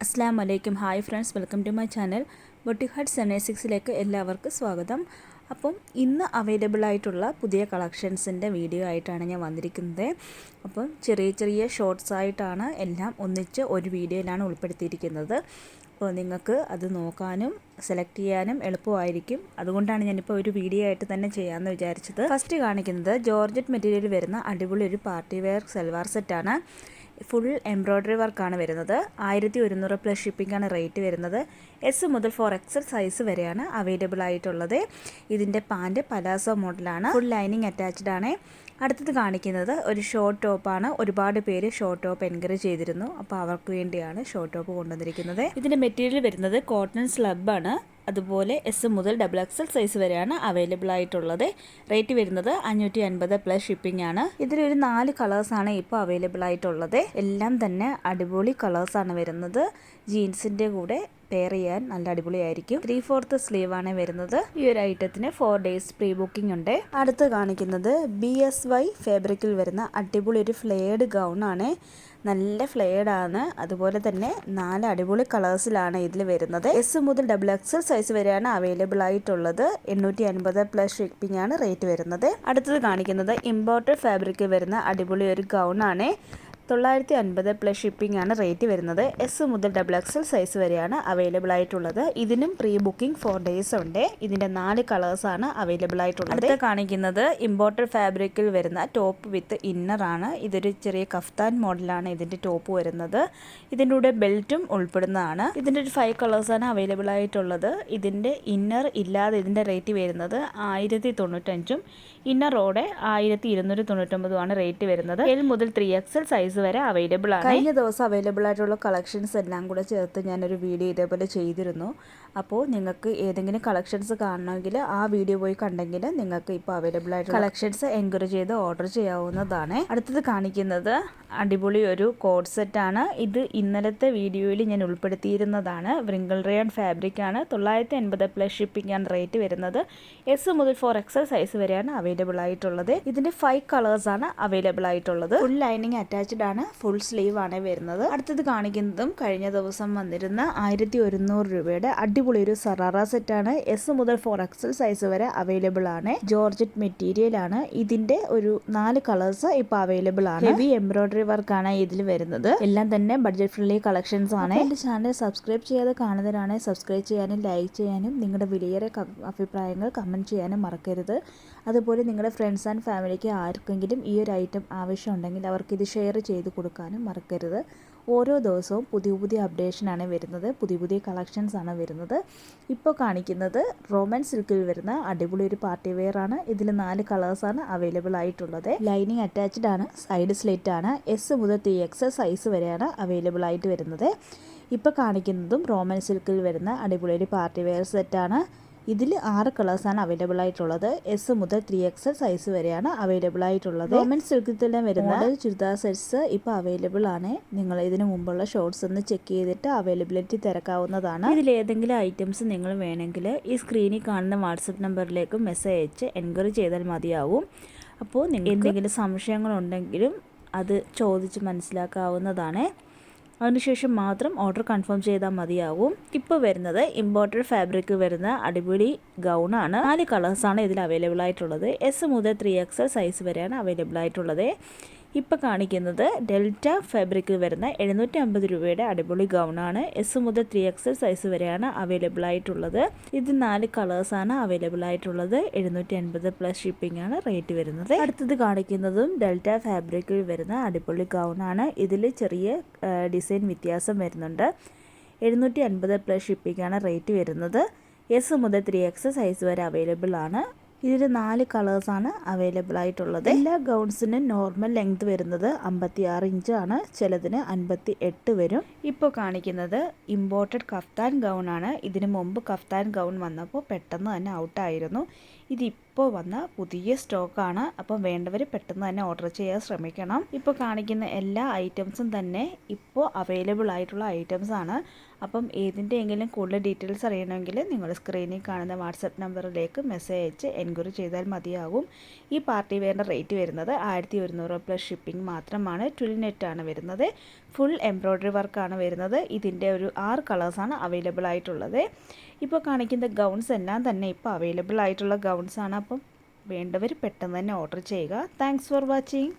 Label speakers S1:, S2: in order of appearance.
S1: അസ്സാം വലൈക്കും. Hi friends, welcome to my channel. Boutique hut 786ലേക്ക് എല്ലാവർക്കും സ്വാഗതം. അപ്പം ഇന്ന് അവൈലബിൾ ആയിട്ടുള്ള പുതിയ കളക്ഷൻസിൻ്റെ വീഡിയോ ആയിട്ടാണ് ഞാൻ വന്നിരിക്കുന്നത്. അപ്പം ചെറിയ ചെറിയ ഷോർട്സ് ആയിട്ടാണ് എല്ലാം ഒന്നിച്ച് ഒരു വീഡിയോയിലാണ് ഉൾപ്പെടുത്തിയിരിക്കുന്നത്. അപ്പോൾ നിങ്ങൾക്ക് അത് നോക്കാനും സെലക്ട് ചെയ്യാനും എളുപ്പമായിരിക്കും. അതുകൊണ്ടാണ് ഞാനിപ്പോൾ ഒരു വീഡിയോ ആയിട്ട് തന്നെ ചെയ്യാമെന്ന് വിചാരിച്ചത്. ഫസ്റ്റ് കാണിക്കുന്നത് ജോർജറ്റ് മെറ്റീരിയൽ വരുന്ന അടിപൊളി ഒരു പാർട്ടി വെയർ സൽവാർ സെറ്റാണ്. ഫുൾ എംബ്രോയ്ഡറി വർക്കാണ് വരുന്നത്. 1100 പ്ലസ് ഷിപ്പിംഗാണ് റേറ്റ് വരുന്നത്. എസ് മുതൽ 4XL സൈസ് വരെയാണ് അവൈലബിൾ ആയിട്ടുള്ളത്. ഇതിൻ്റെ പാൻറ് പലാസോ മോഡലാണ്. ഫുൾ ലൈനിങ് അറ്റാച്ച്ഡ് ആണ്. അടുത്തത് കാണിക്കുന്നത് ഒരു ഷോർട്ട് ടോപ്പാണ്. ഒരുപാട് പേര് ഷോർട്ട് ടോപ്പ് എൻകറേജ് ചെയ്തിരുന്നു. അപ്പോൾ അവർക്ക് വേണ്ടിയാണ് ഷോർട്ട് ടോപ്പ് കൊണ്ടുവന്നിരിക്കുന്നത്. ഇതിൻ്റെ മെറ്റീരിയൽ വരുന്നത് കോട്ടൺ സ്ലബാണ്. അതുപോലെ എസ് മുതൽ XXL സൈസ് വരെയാണ് അവൈലബിൾ ആയിട്ടുള്ളത്. റേറ്റ് വരുന്നത് 550 പ്ലസ് ഷിപ്പിംഗ് ആണ്. ഇതിലൊരു 4 കളേഴ്സാണ് ഇപ്പോൾ അവൈലബിൾ ആയിട്ടുള്ളത്. എല്ലാം തന്നെ അടിപൊളി കളേഴ്സാണ് വരുന്നത്. ജീൻസിൻ്റെ കൂടെ പെയർ ചെയ്യാൻ നല്ല അടിപൊളിയായിരിക്കും. 3/4 സ്ലീവാണ് വരുന്നത്. ഈ ഒരു ഐറ്റത്തിന് 4 ഡേയ്സ് പ്രീ ബുക്കിംഗ് ഉണ്ട്. അടുത്ത് കാണിക്കുന്നത് BSY ഫാബ്രിക്കിൽ വരുന്ന അടിപൊളി ഒരു ഫ്ലെയർഡ് ഗൗൺ ആണ്. നല്ല ഫ്ലെയർഡ് ആണ്. അതുപോലെ തന്നെ 4 അടിപൊളി കളേഴ്സിലാണ് ഇതിൽ വരുന്നത്. എസ് മുതൽ XXL സൈസ് വരെയാണ് അവൈലബിൾ ആയിട്ടുള്ളത്. 850 പ്ലസ് ഷിപ്പിംഗ് ആണ് റേറ്റ് വരുന്നത്. അടുത്തത് കാണിക്കുന്നത് ഇമ്പോർട്ടഡ് ഫാബ്രിക്കിൽ വരുന്ന അടിപൊളി ഒരു ഗൗൺ ആണ്. 950 പ്ലസ് ഷിപ്പിംഗ് ആണ് റേറ്റ് വരുന്നത്. എസ് മുതൽ XXL സൈസ് വരെയാണ് അവൈലബിൾ ആയിട്ടുള്ളത്. ഇതിനും പ്രീ ബുക്കിംഗ് 4 ഡേയ്സ് ഉണ്ട്. ഇതിൻ്റെ 4 കളേഴ്സാണ് അവൈലബിൾ ആയിട്ടുള്ളത്. അടുത്ത കാണിക്കുന്നത് ഇമ്പോർട്ടഡ് ഫാബ്രിക്കിൽ വരുന്ന ടോപ്പ് വിത്ത് ഇന്നർ ആണ്. ഇതൊരു ചെറിയ കഫ്താൻ മോഡലാണ് ഇതിൻ്റെ ടോപ്പ് വരുന്നത്. ഇതിൻ്റെ കൂടെ ബെൽറ്റും ഉൾപ്പെടുന്നതാണ്. ഇതിൻ്റെ ഒരു 5 കളേഴ്സാണ് അവൈലബിൾ ആയിട്ടുള്ളത്. ഇതിൻ്റെ ഇന്നർ ഇല്ലാതെ ഇതിൻ്റെ റേറ്റ് വരുന്നത് 1095ഉം ഇന്നറോടെ 1299 റേറ്റ് വരുന്നത്. L മുതൽ 3XL സൈസ് വരെ അവൈലബിൾ ആണ്. കഴിഞ്ഞ ദിവസം അവൈലബിൾ ആയിട്ടുള്ള കളക്ഷൻസ് എല്ലാം കൂടെ ചേർത്ത് ഞാനൊരു വീഡിയോ ഇതേപോലെ ചെയ്തിരുന്നു. അപ്പോൾ നിങ്ങൾക്ക് ഏതെങ്കിലും കളക്ഷൻസ് കാണണമെങ്കിൽ ആ വീഡിയോ പോയി കണ്ടെങ്കിൽ നിങ്ങൾക്ക് ഇപ്പോൾ അവൈലബിൾ ആയിട്ടുള്ള കളക്ഷൻസ് എൻക്വയറി ചെയ്ത് ഓർഡർ ചെയ്യാവുന്നതാണ്. അടുത്തത് കാണിക്കുന്നത് അടിപൊളി ഒരു കോഡ് സെറ്റാണ്. ഇത് ഇന്നലത്തെ വീഡിയോയിൽ ഞാൻ ഉൾപ്പെടുത്തിയിരുന്നതാണ്. വ്രിങ്കിൾ റയോൺ ഫാബ്രിക് ആണ്. 950 പ്ലസ് ഷിപ്പിംഗ് ആണ് റേറ്റ് വരുന്നത്. എസ് മുതൽ 4XL സൈസ് വരെയാണ് അവൈലബിൾ ആയിട്ടുള്ളത്. ഇതിൻ്റെ 5 കളേഴ്സാണ് അവൈലബിൾ ആയിട്ടുള്ളത്. ഫുൾ ലൈനിങ് അറ്റാച്ച്ഡ് ആണ്. ഫുൾ സ്ലീവ് ആണ് വരുന്നത്. അടുത്തത് കാണിക്കുന്നതും കഴിഞ്ഞ ദിവസം വന്നിരുന്ന 1100 രൂപയുടെ അടിപൊളി ഒരു സറാറ സെറ്റാണ്. എസ് മുതൽ 4XL സൈസ് വരെ അവൈലബിൾ ആണ്. ജോർജറ്റ് മെറ്റീരിയൽ ആണ്. ഇതിന്റെ ഒരു 4 കളേഴ്സ് ഇപ്പോൾ അവൈലബിൾ ആണ്. ഹെവി എംബ്രോയ്ഡറി വർക്കാണ് ഇതിൽ വരുന്നത്. എല്ലാം തന്നെ ബഡ്ജറ്റ് ഫ്രണ്ട്ലി കളക്ഷൻസ് ആണ്. എന്റെ ചാനൽ സബ്സ്ക്രൈബ് ചെയ്യാതെ കാണുന്നവരാണെങ്കിൽ സബ്സ്ക്രൈബ് ചെയ്യാനും ലൈക്ക് ചെയ്യാനും നിങ്ങളുടെ വിലയേറെ അഭിപ്രായങ്ങൾ കമന്റ് ചെയ്യാനും മറക്കരുത്. അതുപോലെ നിങ്ങളുടെ ഫ്രണ്ട്സ് ആൻഡ് ഫാമിലിക്ക് ആർക്കെങ്കിലും ഈ ഒരു ഐറ്റം ആവശ്യമുണ്ടെങ്കിൽ അവർക്ക് ഇത് ഷെയർ ചെയ്ത് കൊടുക്കാനും മറക്കരുത്. ഓരോ ദിവസവും പുതിയ പുതിയ അപ്ഡേഷനാണ് വരുന്നത്. പുതിയ പുതിയ കളക്ഷൻസ് ആണ് വരുന്നത്. ഇപ്പോൾ കാണിക്കുന്നത് റോമൻ സിൽക്കിൽ വരുന്ന അടിപൊളി ഒരു പാർട്ടി വെയർ ആണ്. ഇതിൽ 4 കളേഴ്സാണ് അവൈലബിൾ ആയിട്ടുള്ളത്. ലൈനിങ് അറ്റാച്ച്ഡ് ആണ്. സൈഡ് സ്ലിറ്റ് ആണ്. എസ് മുതൽ 3XL സൈസ് വരെയാണ് അവൈലബിൾ ആയിട്ട് വരുന്നത്. ഇപ്പോൾ കാണിക്കുന്നതും റോമൻ സിൽക്കിൽ വരുന്ന അടിപൊളി ഒരു പാർട്ടി വെയർ സെറ്റാണ്. ഇതിൽ 6 കളേഴ്സാണ് അവൈലബിൾ ആയിട്ടുള്ളത്. എസ് മുതൽ 3XL സൈസ് വരെയാണ് അവൈലബിൾ ആയിട്ടുള്ളത്. റോമൻ സിൽക്കിൽ തന്നെ വരുന്ന ചുരിദാർ സെറ്റ്സ് ഇപ്പോൾ അവൈലബിൾ ആണ്. നിങ്ങൾ ഇതിനു മുമ്പുള്ള ഷോർട്സ് ഒന്ന് ചെക്ക് ചെയ്തിട്ട് അവൈലബിലിറ്റി തിരക്കാവുന്നതാണ്. ഇതിൽ ഏതെങ്കിലും ഐറ്റംസ് നിങ്ങൾ വേണമെങ്കിൽ ഈ സ്ക്രീനിൽ കാണുന്ന വാട്സപ്പ് നമ്പറിലേക്ക് മെസ്സേജ് അയച്ച് എൻക്വയറി ചെയ്താൽ മതിയാവും. അപ്പോൾ എന്തെങ്കിലും സംശയങ്ങളുണ്ടെങ്കിലും അത് ചോദിച്ച് മനസ്സിലാക്കാവുന്നതാണ്. അതിനുശേഷം മാത്രം ഓർഡർ കൺഫേം ചെയ്താൽ മതിയാവും. ഇപ്പോൾ വരുന്നത് ഇമ്പോർട്ടഡ് ഫാബ്രിക് വരുന്ന അടിപൊളി ഗൗൺ ആണ്. 4 കളേഴ്സാണ് ഇതിൽ അവൈലബിൾ ആയിട്ടുള്ളത്. എസ് മുതൽ 3XL സൈസ് വരെയാണ് അവൈലബിൾ ആയിട്ടുള്ളത്. ഇപ്പോൾ കാണിക്കുന്നത് ഡെൽറ്റ ഫാബ്രിക്കിൽ വരുന്ന 750 രൂപയുടെ അടിപൊളി ഗൗണാണ്. എസ് മുതൽ 3XL സൈസ് വരെയാണ് അവൈലബിൾ ആയിട്ടുള്ളത്. ഇത് 4 കളേഴ്സാണ് അവൈലബിൾ ആയിട്ടുള്ളത്. 750 പ്ലസ് ഷിപ്പിംഗ് ആണ് റേറ്റ് വരുന്നത്. അടുത്തത് കാണിക്കുന്നതും ഡെൽറ്റ ഫാബ്രിക്കിൽ വരുന്ന അടിപൊളി ഗൗണാണ്. ഇതിൽ ചെറിയ ഡിസൈൻ വ്യത്യാസം വരുന്നുണ്ട്. 750 പ്ലസ് ഷിപ്പിംഗ് ആണ് റേറ്റ് വരുന്നത്. എസ് മുതൽ 3XL സൈസ് വരെ അവൈലബിൾ ആണ്. ഇതിൽ 4 കളേഴ്സാണ് അവൈലബിൾ ആയിട്ടുള്ളത്. എല്ലാ ഗൗൺസിനും നോർമൽ ലെങ്ത് വരുന്നത് 56 ഇഞ്ച് ആണ്. ചിലതിന് 58 വരും. ഇപ്പോൾ കാണിക്കുന്നത് ഇമ്പോർട്ടഡ് കഫ്താൻ ഗൗൺ ആണ്. ഇതിനു മുമ്പ് കഫ്താൻ ഗൗൺ വന്നപ്പോൾ പെട്ടെന്ന് തന്നെ ഔട്ടായിരുന്നു. ഇതിപ്പോൾ വന്ന പുതിയ സ്റ്റോക്കാണ്. അപ്പം വേണ്ടവർ പെട്ടെന്ന് തന്നെ ഓർഡർ ചെയ്യാൻ ശ്രമിക്കണം. ഇപ്പോൾ കാണിക്കുന്ന എല്ലാ ഐറ്റംസും തന്നെ ഇപ്പോൾ അവൈലബിൾ ആയിട്ടുള്ള ഐറ്റംസ് ആണ്. അപ്പം ഏതിൻ്റെയെങ്കിലും കൂടുതൽ ഡീറ്റെയിൽസ് അറിയണമെങ്കിൽ നിങ്ങൾ സ്ക്രീനിൽ കാണുന്ന വാട്സപ്പ് നമ്പറിലേക്ക് മെസ്സേജ് അയച്ച് എൻക്വയറി ചെയ്താൽ മതിയാകും. ഈ പാർട്ടി വെയറിൻ്റെ റേറ്റ് വരുന്നത് 1100 പ്ലസ് ഷിപ്പിംഗ് മാത്രമാണ്. 12 നെറ്റ് ആണ് വരുന്നത്. ഫുൾ എംബ്രോയ്ഡറി വർക്കാണ് വരുന്നത്. ഇതിൻ്റെ ഒരു 6 കളേഴ്സാണ് അവൈലബിൾ ആയിട്ടുള്ളത്. ഇപ്പോൾ കാണിക്കുന്ന ഗൗൺസ് എല്ലാം തന്നെ ഇപ്പോൾ അവൈലബിൾ ആയിട്ടുള്ള ഗൗൺസാണ്. അപ്പം വേണ്ടവർ പെട്ടെന്ന് തന്നെ ഓർഡർ ചെയ്യുക. Thanks for watching.